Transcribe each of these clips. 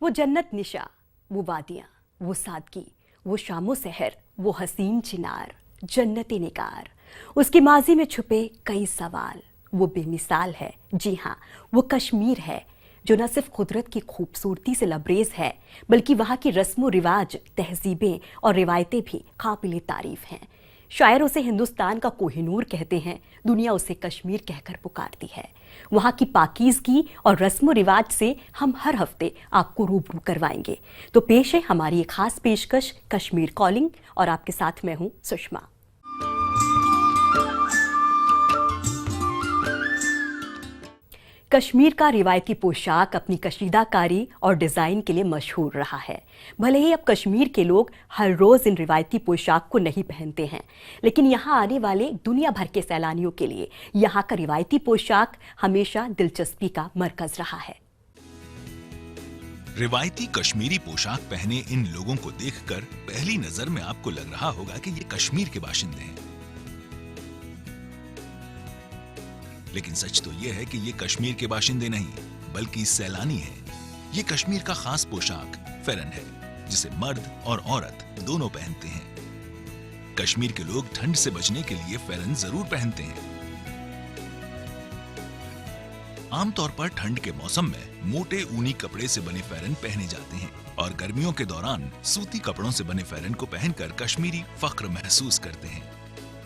वो जन्नत निशा, वो वादियां, वो सादगी, वो शामो सहर, वो हसीन चिनार, जन्नती निगार, उसकी माजी में छुपे कई सवाल। वो बेमिसाल है, जी हाँ, वो कश्मीर है जो न सिर्फ कुदरत की खूबसूरती से लबरेज है, बल्कि वहाँ की रस्म रिवाज, तहजीबें और रिवायतें भी काबिल तारीफ हैं। शायर उसे हिंदुस्तान का कोहिनूर कहते हैं, दुनिया उसे कश्मीर कहकर पुकारती है। वहाँ की पाकीज़गी और रस्म रिवाज से हम हर हफ्ते आपको रूबरू करवाएंगे। तो पेश है हमारी एक खास पेशकश, कश्मीर कॉलिंग, और आपके साथ मैं हूँ सुषमा। कश्मीर का रिवायती पोशाक अपनी कशीदाकारी और डिज़ाइन के लिए मशहूर रहा है। भले ही अब कश्मीर के लोग हर रोज़ इन रिवायती पोशाक को नहीं पहनते हैं, लेकिन यहाँ आने वाले दुनिया भर के सैलानियों के लिए यहाँ का रिवायती पोशाक हमेशा दिलचस्पी का मरकज रहा है। रिवायती कश्मीरी पोशाक पहने इन लोगों को देखकर पहली नजर में आपको लग रहा होगा कि ये कश्मीर के बाशिंदे हैं, लेकिन सच तो यह है कि ये कश्मीर के बाशिंदे नहीं, बल्कि सैलानी हैं। ये कश्मीर का खास पोशाक फेरन है, जिसे मर्द और औरत दोनों पहनते हैं। कश्मीर के लोग ठंड से बचने के लिए फेरन जरूर पहनते हैं। आमतौर पर ठंड के मौसम में मोटे ऊनी कपड़े से बने फेरन पहने जाते हैं और गर्मियों के दौरान सूती कपड़ों से बने फेरन को पहनकर कश्मीरी फख्र महसूस करते हैं।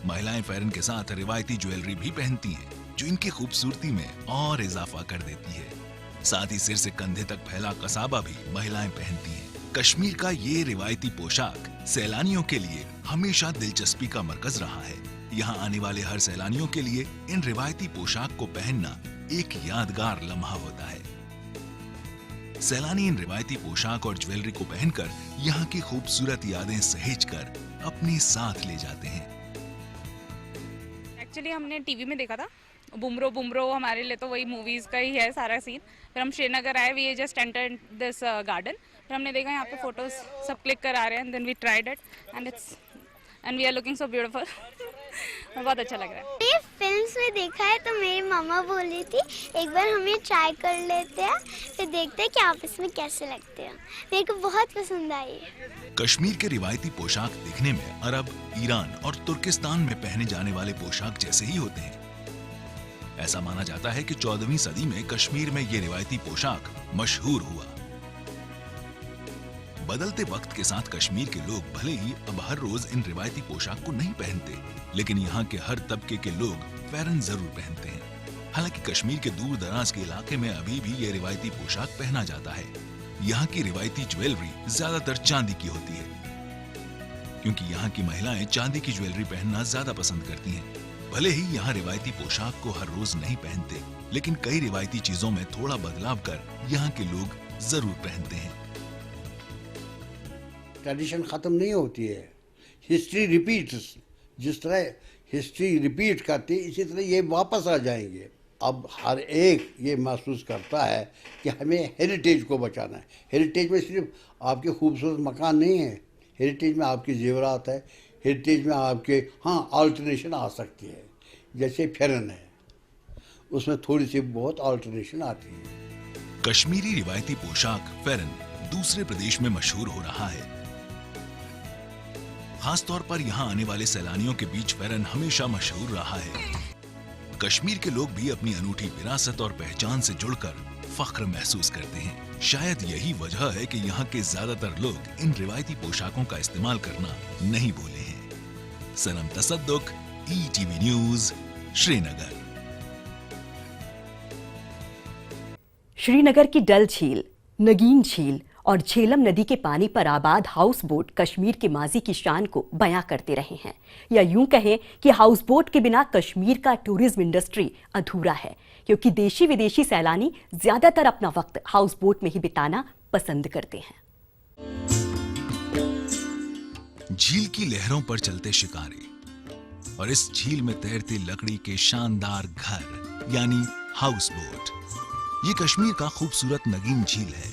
महिलाएं फेरन के साथ रिवायती ज्वेलरी भी पहनती हैं, जो इनकी खूबसूरती में और इजाफा कर देती है। साथ ही सिर से कंधे तक फैला कसाबा भी महिलाएं पहनती हैं। कश्मीर का ये रिवायती पोशाक सैलानियों के लिए हमेशा दिलचस्पी का मरकज रहा है। यहाँ आने वाले हर सैलानियों के लिए इन रिवायती पोशाक को पहनना एक यादगार लम्हा होता है। सैलानी इन रिवायती पोशाक और ज्वेलरी को पहनकर यहाँ की खूबसूरत यादें सहेजकर अपने साथ ले जाते हैं। एक्चुअली हमने टीवी में देखा था बुमरो बुमरो, हमारे लिए तो वही मूवीज का ही है सारा सीन। फिर हम श्रीनगर आए, we just entered this garden. फिर हमने देखा यहाँ पे फोटोज सब क्लिक कर आ रहे हैं, then we tried it and we are looking so beautiful. बहुत अच्छा लग रहा है। ये फिल्म्स में देखा है, तो मेरी मामा बोली थी एक बार हमें ट्राई कर लेते हैं, फिर देखते हैं कि आपस में कैसे लगते हैं। मेरे को बहुत पसंद आई। कश्मीर के रिवायती पोशाक दिखने में अरब, ईरान और तुर्किस्तान में पहने जाने वाले पोशाक जैसे ही होते हैं। ऐसा माना जाता है कि 14वीं सदी में कश्मीर में ये रिवायती पोशाक मशहूर हुआ। बदलते वक्त के साथ कश्मीर के लोग भले ही अब हर रोज इन रिवायती पोशाक को नहीं पहनते, लेकिन यहाँ के हर तबके के लोग फेरन जरूर पहनते हैं। हालांकि कश्मीर के दूर दराज के इलाके में अभी भी ये रिवायती पोशाक पहना जाता है। यहाँ की रिवायती ज्वेलरी ज्यादातर चांदी की होती है, क्योंकि यहाँ की महिलाएं चांदी की ज्वेलरी पहनना ज्यादा पसंद करती हैं। भले ही यहाँ रिवायती पोशाक को हर रोज नहीं पहनते, लेकिन कई रिवायती चीजों में थोड़ा बदलाव कर यहाँ के लोग जरूर पहनते हैं। ट्रेडिशन खत्म नहीं होती है, हिस्ट्री रिपीट्स। जिस तरह हिस्ट्री रिपीट करती है, इसी तरह ये वापस आ जाएंगे। अब हर एक ये महसूस करता है कि हमें हेरिटेज को बचाना है। हेरिटेज में सिर्फ आपके खूबसूरत मकान नहीं है, हेरिटेज में आपकी जेवरात है, हेरिटेज में आपके अल्टरनेशन आ सकती है। जैसे फेरन है, उसमें थोड़ी सी बहुत अल्टरनेशन आती है। कश्मीरी रिवायती पोशाक फेरन दूसरे प्रदेश में मशहूर हो रहा है। खासतौर पर यहाँ आने वाले सैलानियों के बीच फेरन हमेशा मशहूर रहा है। कश्मीर के लोग भी अपनी अनूठी विरासत और पहचान से जुड़कर फख्र महसूस करते हैं। शायद यही वजह है कि यहाँ के ज्यादातर लोग इन रिवायती पोशाकों का इस्तेमाल करना नहीं भूले हैं। Sanam Tasadduq, ETV news, Srinagar. श्रीनगर की डल झील, नगीन झील और झेलम नदी के पानी पर आबाद हाउस बोट कश्मीर के माजी की शान को बयां करते रहे हैं। या यूं कहें कि हाउस बोट के बिना कश्मीर का टूरिज्म इंडस्ट्री अधूरा है, क्योंकि देशी विदेशी सैलानी ज्यादातर अपना वक्त हाउस बोट में ही बिताना पसंद करते हैं। झील की लहरों पर चलते शिकारे और इस झील में तैरते लकड़ी के शानदार घर यानी हाउस बोट। ये कश्मीर का खूबसूरत नगीन झील है,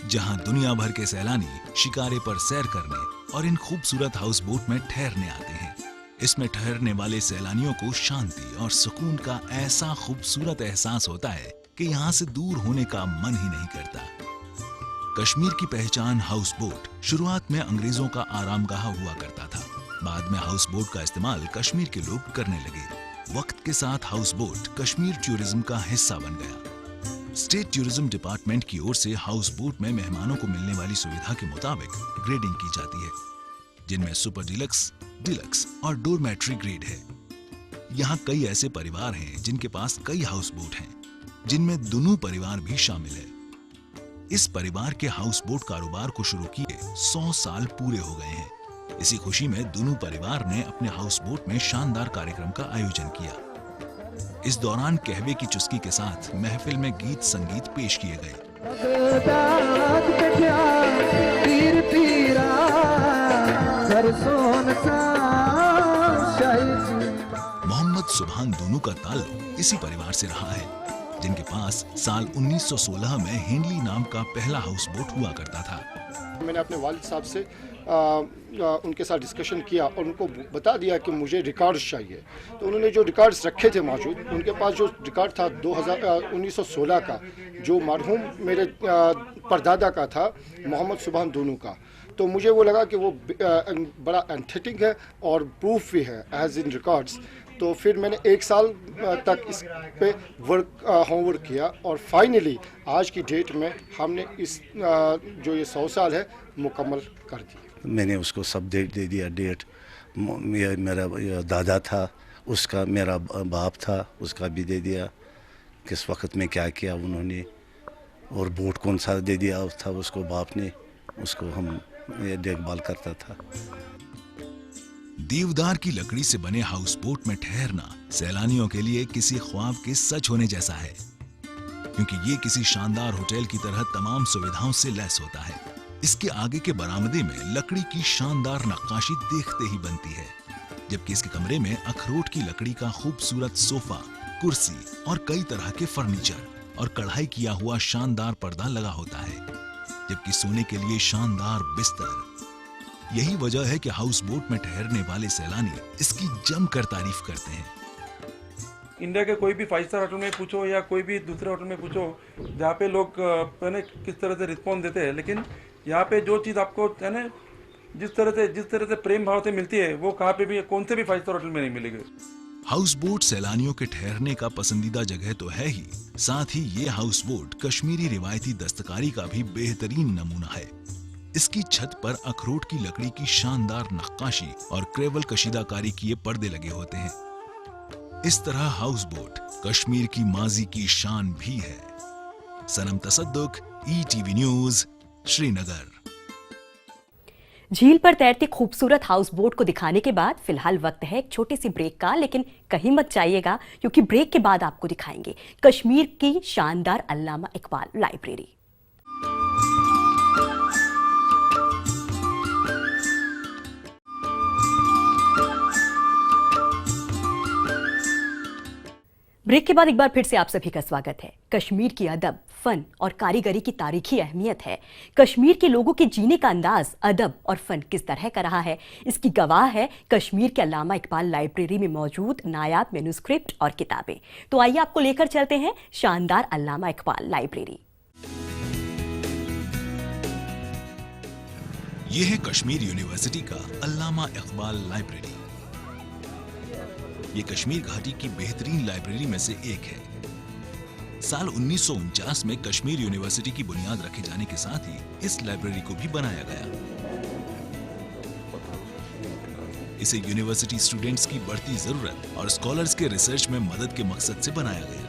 जहां दुनिया भर के सैलानी शिकारे पर सैर करने और इन खूबसूरत हाउस बोट में ठहरने आते हैं। इसमें ठहरने वाले सैलानियों को शांति और सुकून का ऐसा खूबसूरत एहसास होता है कि यहाँ से दूर होने का मन ही नहीं करता। कश्मीर की पहचान हाउस बोट शुरुआत में अंग्रेजों का आरामगाह हुआ करता था। बाद में हाउस बोट का इस्तेमाल कश्मीर के लोग करने लगे। वक्त के साथ हाउस बोट कश्मीर टूरिज्म का हिस्सा बन गया। स्टेट टूरिज्म डिपार्टमेंट की ओर से हाउस बोट में मेहमानों को मिलने वाली सुविधा के मुताबिक ग्रेडिंग की जाती है, जिनमें सुपर डिलक्स, डिलक्स और डोरमेट्री ग्रेड है। यहाँ कई ऐसे परिवार हैं जिनके पास कई हाउस बोट हैं, जिनमें दुनू परिवार भी शामिल है। इस परिवार के हाउस बोट कारोबार को शुरू किए 100 साल पूरे हो गए हैं। इसी खुशी में दोनों परिवार ने अपने हाउस बोट में शानदार कार्यक्रम का आयोजन किया। इस दौरान कहवे की चुस्की के साथ महफिल में गीत संगीत पेश किए गए। मोहम्मद सुभान दूनू का ताल्लुक इसी परिवार से रहा है, जिनके पास साल 1916 में हेनली नाम का पहला हाउस बोट हुआ करता था। मैंने अपने वालिद साहब से उनके साथ डिस्कशन किया और उनको बता दिया कि मुझे रिकॉर्ड्स चाहिए। तो उन्होंने जो रिकॉर्ड्स रखे थे मौजूद, उनके पास जो रिकॉर्ड था 1916 का, जो मरहूम मेरे परदादा का था, मोहम्मद सुभान दूनू का। तो मुझे वो लगा कि वो बड़ा एंथेटिक है और प्रूफ भी है एज इन रिकॉर्ड्स। तो फिर मैंने 1 साल तक इस पे होमवर्क किया और फाइनली आज की डेट में हमने इस जो ये 100 साल है मुकम्मल कर दिया। मैंने उसको सब दे दिया डेट। मेरा दादा था, उसका मेरा बाप था, उसका भी दे दिया, किस वक्त में क्या किया उन्होंने, और बोट कौन सा दे दिया था उसको बाप ने, उसको हम देखभाल करता था। देवदार की लकड़ी से बने हाउस बोट में ठहरना सैलानियों के लिए किसी ख्वाब के सच होने जैसा है, क्योंकि ये किसी शानदार होटल की तरह तमाम सुविधाओं से लैस होता है। इसके आगे के बरामदे में लकड़ी की शानदार नक्काशी देखते ही बनती है, जबकि इसके कमरे में अखरोट की लकड़ी का खूबसूरत सोफा, कुर्सी और कई तरह के फर्नीचर और कढ़ाई किया हुआ शानदार पर्दा लगा होता है, जबकि सोने के लिए शानदार बिस्तर। यही वजह है कि हाउस बोट में ठहरने वाले सैलानी इसकी जमकर तारीफ करते हैं। इंडिया के कोई भी 5 स्टार होटल में पूछो या कोई भी दूसरे होटल में पूछो, जहाँ पे लोग किस तरह से रिस्पॉन्स देते हैं, लेकिन यहाँ पे जो चीज़ आपको है ना जिस तरह से प्रेम भाव से मिलती है, वो कहाँ पे भी कौन से भी 5 स्टार होटल में नहीं मिलेगी। हाउस बोट सैलानियों के ठहरने का पसंदीदा जगह तो है ही, साथ ही ये हाउस बोट कश्मीरी रिवायती दस्तकारी का भी बेहतरीन नमूना है। इसकी छत पर अखरोट की लकड़ी की शानदार नक्काशी और क्रेवल कशीदाकारी किए पर्दे लगे होते हैं। इस तरह हाउस बोट कश्मीर की माजी की शान भी है। सनम तसद्दुक, ETV न्यूज़, श्रीनगर। झील पर तैरती खूबसूरत हाउस बोट को दिखाने के बाद फिलहाल वक्त है एक छोटे सी ब्रेक का, लेकिन कहीं मत जाइएगा, क्योंकि ब्रेक के बाद आपको दिखाएंगे कश्मीर की शानदार अल्लामा इकबाल लाइब्रेरी। ब्रेक के बाद एक बार फिर से आप सभी का स्वागत है। कश्मीर की अदब, फन और कारीगरी की तारीखी अहमियत है। कश्मीर के लोगों के जीने का अंदाज अदब और फन किस तरह का रहा है, इसकी गवाह है कश्मीर के अल्लामा इकबाल लाइब्रेरी में मौजूद नायाब मैन्युस्क्रिप्ट और किताबें। तो आइए आपको लेकर चलते हैं शानदार अल्लामा इकबाल लाइब्रेरी। यह है कश्मीर यूनिवर्सिटी का अल्लामा इकबाल लाइब्रेरी। ये कश्मीर घाटी की बेहतरीन लाइब्रेरी में से एक है। साल 1949 में कश्मीर यूनिवर्सिटी की बुनियाद रखे जाने के साथ ही इस लाइब्रेरी को भी बनाया गया। इसे यूनिवर्सिटी स्टूडेंट्स की बढ़ती जरूरत और स्कॉलर्स के रिसर्च में मदद के मकसद से बनाया गया।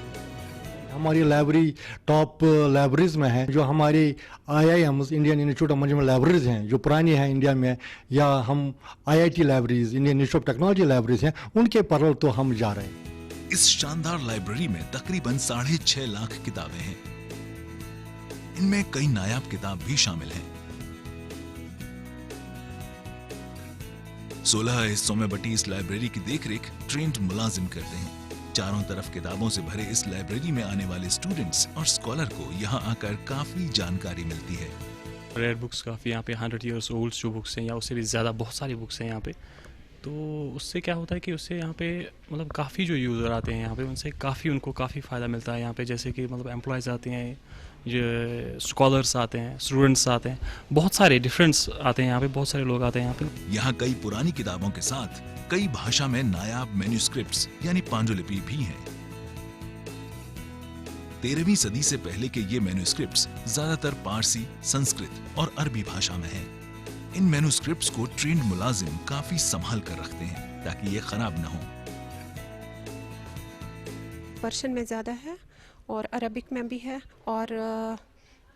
हमारी लाइब्रेरी टॉप लाइब्रेरीज में है। जो हमारी IIM Indian institute of management libraries हैं, जो पुरानी हैं इंडिया में, या हम IIT libraries, Indian institute of technology libraries हैं, उनके पैरेलल तो हम जा रहे हैं। इस शानदार लाइब्रेरी में तकरीबन 6.5 लाख किताबें हैं। इनमें कई नायाब किताब भी शामिल हैं। 16 हिस्सों में बटी इस लाइब्रेरी की देखरेख ट्रेंड मुलाजिम करते हैं। चारों तरफ किताबों से भरे इस लाइब्रेरी में आने वाले स्टूडेंट्स और स्कॉलर को यहाँ आकर काफी जानकारी मिलती है। रेयर बुक्स काफ़ी यहाँ पे 100 ईयर्स ओल्ड जो बुक्स हैं या उससे भी ज़्यादा बहुत सारी बुक्स हैं यहाँ पे। तो उससे क्या होता है कि उससे यहाँ पे मतलब काफ़ी जो यूज़र आते हैं यहाँ पे उनसे उनको काफ़ी फ़ायदा मिलता है यहाँ पे, जैसे कि मतलब एम्प्लॉयज़ आते हैं, जो स्कॉलर्स आते हैं, स्टूडेंट्स आते हैं, बहुत सारे डिफरेंस आते हैं यहाँ पे, बहुत सारे लोग आते हैं यहाँ पे। यहाँ कई पुरानी किताबों के साथ कई भाषा में नायाब मैन्युस्क्रिप्ट्स यानी पांडुलिपि भी हैं। 13वीं सदी से पहले के ये मैन्युस्क्रिप्ट्स ज्यादातर पारसी, संस्कृत और अरबी भाषा में हैं। इन मैन्युस्क्रिप्ट्स को ट्रेंड मुलाजिम काफी संभाल कर रखते हैं ताकि ये खराब न हो। पर्शियन में ज़्यादा है और अरबिक में भी है और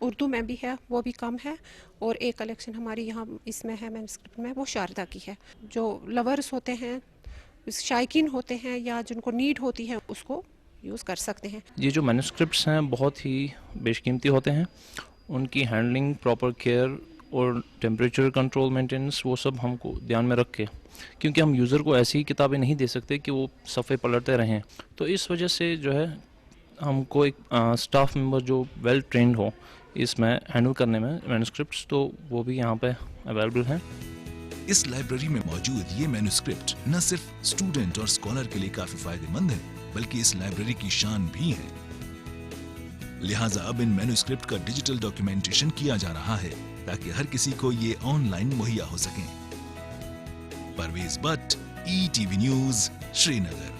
उर्दू में भी है, वो भी कम है। और एक कलेक्शन हमारी यहाँ इसमें है मैन्युस्क्रिप्ट में, वो शारदा की है। जो लवर्स होते हैं, शायकीन होते हैं या जिनको नीड होती है उसको यूज़ कर सकते हैं। ये जो मैन्युस्क्रिप्ट्स हैं बहुत ही बेशकीमती होते हैं, उनकी हैंडलिंग, प्रॉपर केयर और टेम्परेचर कंट्रोल, मेंटेनेंस, वो सब हमको ध्यान में रख के, क्योंकि हम यूज़र को ऐसी किताबें नहीं दे सकते कि वो सफ़े पलटते रहें। तो इस वजह से जो है हमको एक स्टाफ मेंबर जो वेल ट्रेंड हो इसमें हैंडल करने में मैन्युस्क्रिप्ट्स, तो वो भी यहाँ पे अवेलेबल हैं। इस लाइब्रेरी में मौजूद ये मैन्युस्क्रिप्ट न सिर्फ स्टूडेंट और स्कॉलर के लिए काफी फायदेमंद है, बल्कि इस लाइब्रेरी की शान भी है। लिहाजा अब इन मैन्युस्क्रिप्ट का डिजिटल डॉक्यूमेंटेशन किया जा रहा है ताकि हर किसी को ये ऑनलाइन मुहैया हो सके। Parvez Bhat, ETV news, Srinagar.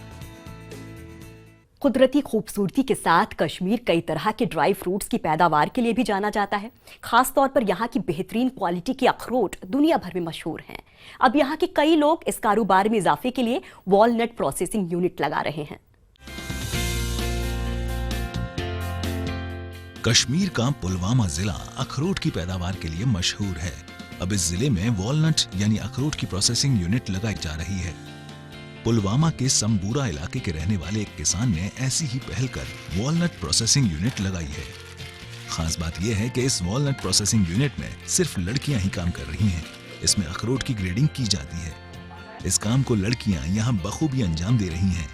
कुदरती खूबसूरती के साथ कश्मीर कई तरह के ड्राई फ्रूट्स की पैदावार के लिए भी जाना जाता है। खास तौर पर यहाँ की बेहतरीन क्वालिटी के अखरोट दुनिया भर में मशहूर हैं। अब यहाँ के कई लोग इस कारोबार में इजाफे के लिए वॉलनट प्रोसेसिंग यूनिट लगा रहे हैं। कश्मीर का पुलवामा जिला अखरोट की पैदावार के लिए मशहूर है। अब इस जिले में वॉलनट यानी अखरोट की प्रोसेसिंग यूनिट लगाई जा रही है। पुलवामा के संबूरा इलाके के रहने वाले एक किसान ने ऐसी ही पहल कर वॉलनट प्रोसेसिंग यूनिट लगाई है। खास बात यह है कि इस वॉलनट प्रोसेसिंग यूनिट में सिर्फ लड़कियां ही काम कर रही हैं। इसमें अखरोट की ग्रेडिंग की जाती है। इस काम को लड़कियां यहाँ बखूबी अंजाम दे रही हैं।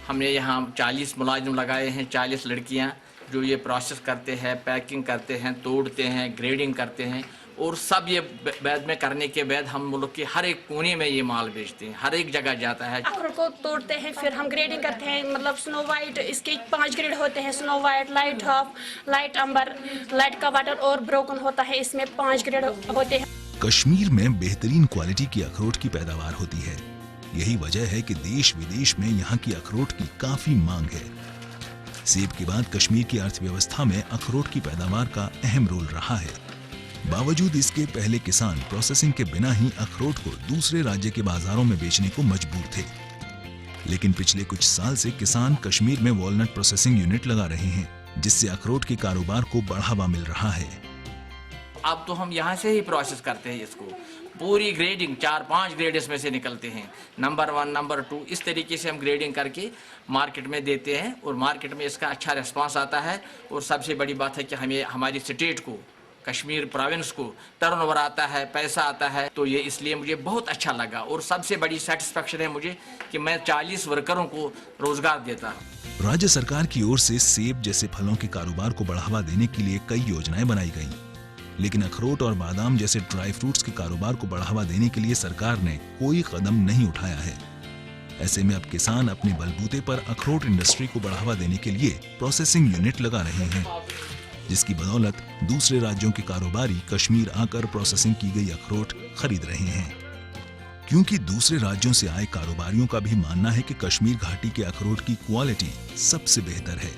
हमने यहाँ 40 मुलाजिम लगाए हैं, 40 लड़कियाँ जो ये प्रोसेस करते हैं, पैकिंग करते हैं, तोड़ते हैं, ग्रेडिंग करते हैं और सब ये बाद में करने के बाद हम मुल्क के हर एक कोने में ये माल बेचते हैं, हर एक जगह जाता है। अखरोट को तोड़ते हैं, फिर हम ग्रेडिंग करते हैं, मतलब स्नो वाइट, इसके 5 ग्रेड होते हैं, snow white, light half, light amber, light का वाटर और ब्रोकन होता है, इसमें 5 ग्रेड होते हैं। कश्मीर में बेहतरीन क्वालिटी की अखरोट की पैदावार होती है। यही वजह है कि देश विदेश में यहाँ की अखरोट की काफी मांग है। सेब के बाद कश्मीर की अर्थव्यवस्था में अखरोट की पैदावार का अहम रोल रहा है। बावजूद इसके पहले किसान प्रोसेसिंग के बिना ही अखरोट को दूसरे राज्य के बाजारों में बेचने को मजबूर थे, लेकिन पिछले कुछ साल से किसान कश्मीर में वॉलनट प्रोसेसिंग यूनिट लगा रहे हैं, जिससे अखरोट के कारोबार को बढ़ावा मिल रहा है। अब तो हम यहाँ से ही प्रोसेस करते हैं इसको, पूरी ग्रेडिंग 4-5 ग्रेड इसमें से निकलते हैं, नंबर 1, नंबर 2, इस तरीके से हम ग्रेडिंग करके मार्केट में देते हैं और मार्केट में इसका अच्छा रिस्पांस आता है। और सबसे बड़ी बात है कि हमें हमारी स्टेट को, कश्मीर प्रोविंस को टर्नओवर आता है, पैसा आता है, तो ये इसलिए मुझे बहुत अच्छा लगा। और सबसे बड़ी सेटिस्फेक्शन है मुझे कि मैं 40 वर्करों को रोजगार देता हूँ। राज्य सरकार की ओर से सेब जैसे फलों के कारोबार को बढ़ावा देने के लिए कई योजनाएं बनाई गईं, लेकिन अखरोट और बादाम जैसे ड्राई फ्रूट्स के कारोबार को बढ़ावा देने के लिए सरकार ने कोई कदम नहीं उठाया है। ऐसे में अब किसान अपने बलबूते पर अखरोट इंडस्ट्री को बढ़ावा देने के लिए प्रोसेसिंग यूनिट लगा रहे हैं, जिसकी बदौलत दूसरे राज्यों के कारोबारी कश्मीर आकर प्रोसेसिंग की गई अखरोट खरीद रहे हैं। क्योंकि दूसरे राज्यों से आए कारोबारियों का भी मानना है कि कश्मीर घाटी के अखरोट की क्वालिटी सबसे बेहतर है।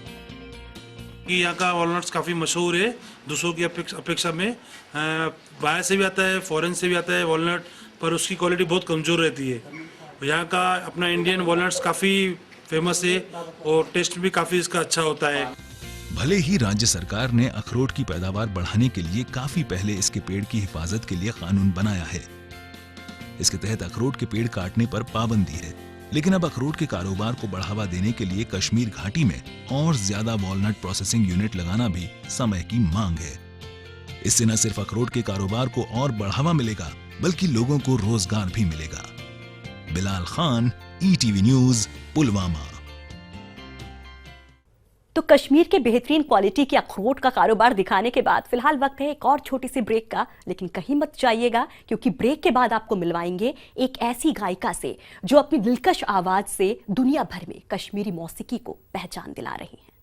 यहाँ का वॉलनट्स काफ़ी मशहूर है दूसरों की अपेक्षा में। बाहर से भी आता है, फॉरेन से भी आता है वॉलनट, पर उसकी क्वालिटी बहुत कमज़ोर रहती है। यहाँ का अपना इंडियन वॉलनट्स काफ़ी फेमस है और टेस्ट भी काफ़ी इसका अच्छा होता है। भले ही राज्य सरकार ने अखरोट की पैदावार बढ़ाने के लिए काफी पहले इसके पेड़ की हिफाजत के लिए कानून बनाया है। इसके तहत अखरोट के पेड़ काटने पर पाबंदी है, लेकिन अब अखरोट के कारोबार को बढ़ावा देने के लिए कश्मीर घाटी में और ज्यादा वॉलनट प्रोसेसिंग यूनिट लगाना भी समय की मांग है। इससे न सिर्फ अखरोट के कारोबार को और बढ़ावा मिलेगा, बल्कि लोगों को रोजगार भी मिलेगा। Bilal Khan, ETV news, Pulwama. तो कश्मीर के बेहतरीन क्वालिटी के अखरोट का कारोबार दिखाने के बाद फिलहाल वक्त है एक और छोटी सी ब्रेक का, लेकिन कहीं मत जाइएगा क्योंकि ब्रेक के बाद आपको मिलवाएंगे एक ऐसी गायिका से जो अपनी दिलकश आवाज से दुनिया भर में कश्मीरी मौसीकी को पहचान दिला रही हैं।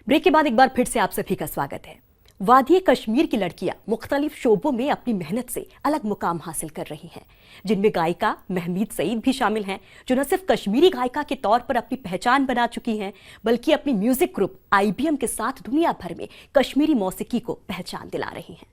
ब्रेक के बाद एक बार फिर से आप सभी का स्वागत है। वादी कश्मीर की लड़कियां मुख्तलिफ शोबों में अपनी मेहनत से अलग मुकाम हासिल कर रही हैं, जिनमें गायिका महमीद सईद भी शामिल हैं, जो न सिर्फ कश्मीरी गायिका के तौर पर अपनी पहचान बना चुकी हैं, बल्कि अपनी म्यूजिक ग्रुप IBM के साथ दुनिया भर में कश्मीरी मौसीकी को पहचान दिला रही हैं।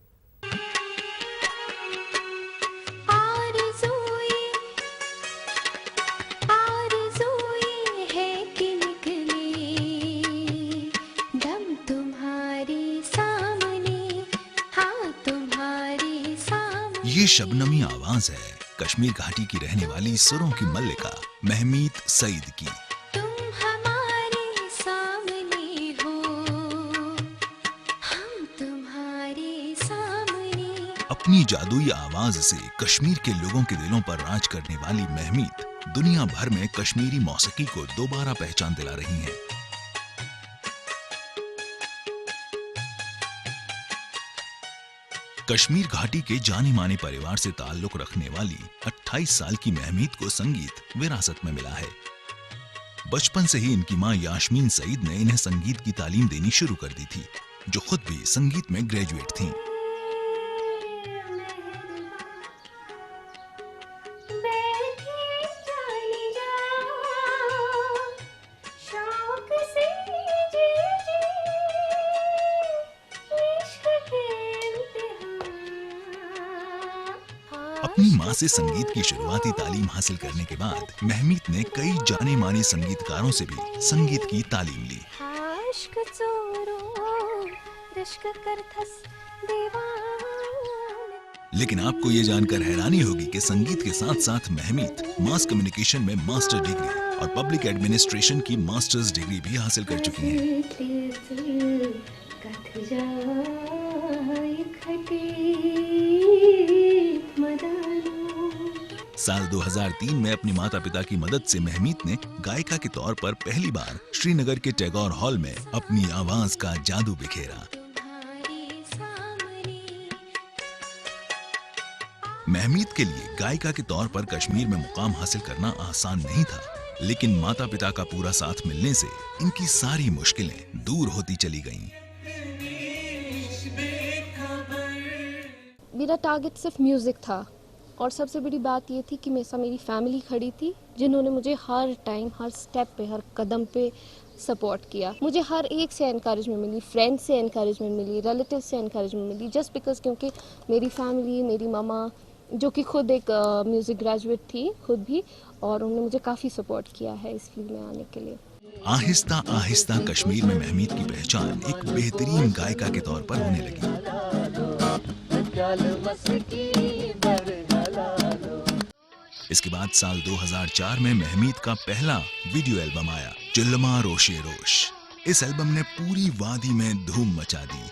ये शबनमी आवाज है कश्मीर घाटी की रहने वाली सुरों की मल्लिका महमीद सईद की। तुम हमारे सामने हो, हम तुम्हारे सामने। अपनी जादुई आवाज से कश्मीर के लोगों के दिलों पर राज करने वाली महमीद दुनिया भर में कश्मीरी मौसीकी को दोबारा पहचान दिला रही हैं। कश्मीर घाटी के जाने माने परिवार से ताल्लुक रखने वाली 28 साल की महमीद को संगीत विरासत में मिला है। बचपन से ही इनकी मां यास्मीन सईद ने इन्हें संगीत की तालीम देनी शुरू कर दी थी, जो खुद भी संगीत में ग्रेजुएट थीं। अपनी मां से संगीत की शुरुआती तालीम हासिल करने के बाद महमीद ने कई जाने माने संगीतकारों से भी संगीत की तालीम ली। लेकिन आपको ये जानकर हैरानी होगी कि संगीत के साथ साथ महमीद मास कम्युनिकेशन में मास्टर डिग्री और पब्लिक एडमिनिस्ट्रेशन की मास्टर्स डिग्री भी हासिल कर चुकी हैं। साल 2003 में अपनी माता पिता की मदद से महमीद ने गायिका के तौर पर पहली बार श्रीनगर के टैगोर हॉल में अपनी आवाज का जादू बिखेरा। महमीद के लिए गायिका के तौर पर कश्मीर में मुकाम हासिल करना आसान नहीं था, लेकिन माता पिता का पूरा साथ मिलने से इनकी सारी मुश्किलें दूर होती चली गईं। मेरा टारगेट सिर्फ म्यूज़िक था और सबसे बड़ी बात ये थी कि मेरी फैमिली खड़ी थी, जिन्होंने मुझे हर टाइम, हर स्टेप पे, हर कदम पे सपोर्ट किया। मुझे हर एक से एनकरेजमेंट मिली, फ्रेंड्स से एनकरेजमेंट मिली, रिलेटिव से एनकरेजमेंट मिली, जस्ट बिकॉज क्योंकि मेरी फैमिली, मेरी मामा जो कि खुद एक म्यूज़िक ग्रेजुएट थी खुद भी, और उन्होंने मुझे काफ़ी सपोर्ट किया है इस फील्ड में आने के लिए। आहिस्ता आहिस्ता कश्मीर में महमीद की पहचान एक बेहतरीन गायिका के तौर पर होने लगी। इसके बाद साल 2004 में महमीद का पहला वीडियो एल्बम आया, चिल्लमा रोशे रोश। इस एल्बम ने पूरी वादी में धूम मचा दी।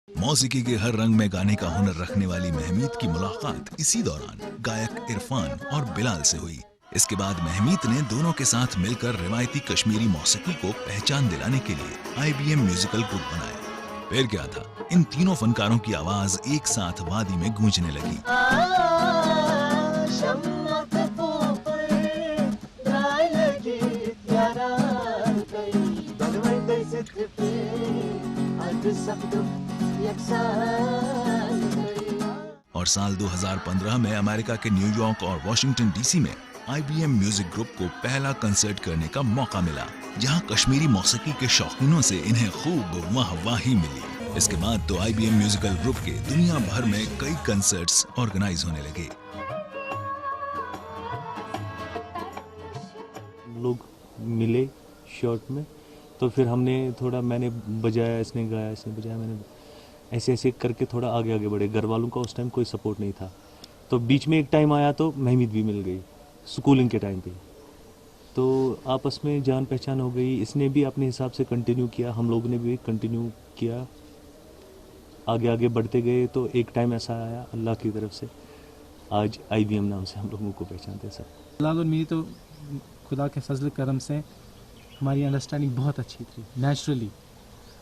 मौसीकी के हर रंग में गाने का हुनर रखने वाली महमीद की मुलाकात इसी दौरान गायक इरफान और बिलाल से हुई। इसके बाद महमीद ने दोनों के साथ मिलकर रिवायती कश्मीरी मौसीकी को पहचान दिलाने के लिए IBM म्यूजिकल ग्रुप बनाया। फिर क्या था, इन तीनों फनकारों की आवाज एक साथ वादी में गूंजने लगी। और साल 2015 में अमेरिका के न्यूयॉर्क और वॉशिंगटन DC में IBM म्यूजिक ग्रुप को पहला कंसर्ट करने का मौका मिला, जहां कश्मीरी मौसीकी के शौकीनों से इन्हें खूब वाहवाही मिली। इसके बाद तो IBM म्यूजिकल ग्रुप के दुनिया भर में कई कंसर्ट्स ऑर्गेनाइज होने लगे। लोग मिले शर्ट में, तो फिर हमने थोड़ा, मैंने बजाया, इसने गाया, इसने बजाया, मैंने ऐसे ऐसे करके थोड़ा आगे बढ़े। घर वालों का उस टाइम कोई सपोर्ट नहीं था, तो बीच में एक टाइम आया तो महमीद भी मिल गई, स्कूलिंग के टाइम पे। तो आपस में जान पहचान हो गई, इसने भी अपने हिसाब से कंटिन्यू किया, हम लोगों ने भी कंटिन्यू किया, आगे आगे बढ़ते गए। तो एक टाइम ऐसा आया अल्लाह की तरफ से, आज IBM नाम से हम लोगों को पहचानते हैं सब। फिलहाल और मेरी तो खुदा के फजल करम से हमारी अंडरस्टैंडिंग बहुत अच्छी थी नेचुरली,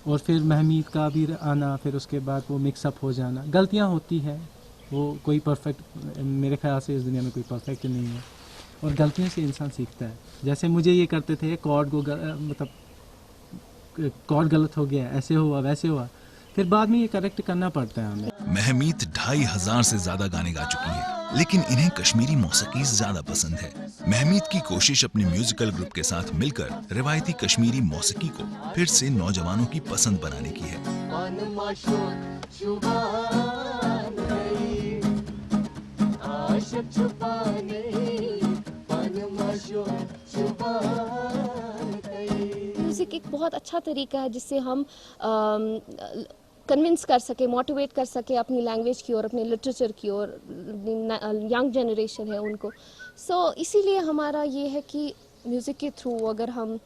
और फिर महमीद का भी आना, फिर उसके बाद वो मिक्सअप हो जाना। गलतियाँ होती हैं, वो कोई परफेक्ट, मेरे ख्याल से इस दुनिया में कोई परफेक्ट नहीं है, और गलतियों से इंसान सीखता है। जैसे मुझे ये करते थे, कॉर्ड को मतलब कॉर्ड गलत हो गया, ऐसे हुआ वैसे हुआ, फिर बाद में ये करेक्ट करना पड़ता है हमें। महमीद 2500 से ज्यादा गाने गा चुकी हैं, लेकिन इन्हें कश्मीरी मौसीकी ज्यादा पसंद है। महमीद की कोशिश अपने म्यूजिकल ग्रुप के साथ मिलकर रिवायती कश्मीरी मौसीकी को फिर से नौजवानों की पसंद बनाने की है। म्यूज़िक एक बहुत अच्छा तरीका है जिससे हम कन्विंस कर सके, मोटिवेट कर सके अपनी लैंग्वेज की और अपने लिटरेचर की और यंग जनरेशन है उनको। सो इसीलिए हमारा ये है कि म्यूज़िक के थ्रू अगर हम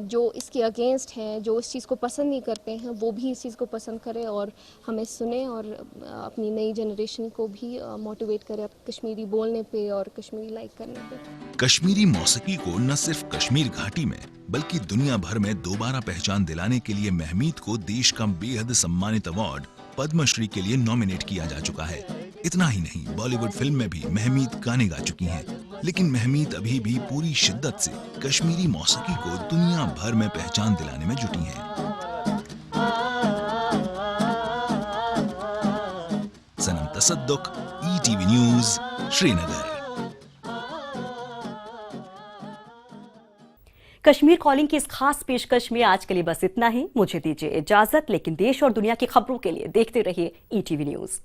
जो इसके अगेंस्ट हैं, जो इस चीज़ को पसंद नहीं करते हैं, वो भी इस चीज़ को पसंद करें और हमें सुने, और अपनी नई जनरेशन को भी मोटिवेट करें कश्मीरी बोलने पे और कश्मीरी लाइक करने पे। कश्मीरी मौसीकी को न सिर्फ कश्मीर घाटी में बल्कि दुनिया भर में दोबारा पहचान दिलाने के लिए महमीद को देश का बेहद सम्मानित अवार्ड पद्मश्री के लिए नॉमिनेट किया जा चुका है। इतना ही नहीं, बॉलीवुड फिल्म में भी महमीद गाने गा चुकी हैं, लेकिन महमीद अभी भी पूरी शिद्दत से कश्मीरी मौसीकी को दुनिया भर में पहचान दिलाने में जुटी हैं। Sanam Tasadduq, ETV news, Srinagar. Kashmir calling की इस खास पेशकश में आज के लिए बस इतना ही। मुझे दीजिए इजाजत, लेकिन देश और दुनिया की खबरों के लिए देखते रहिए ETV न्यूज़।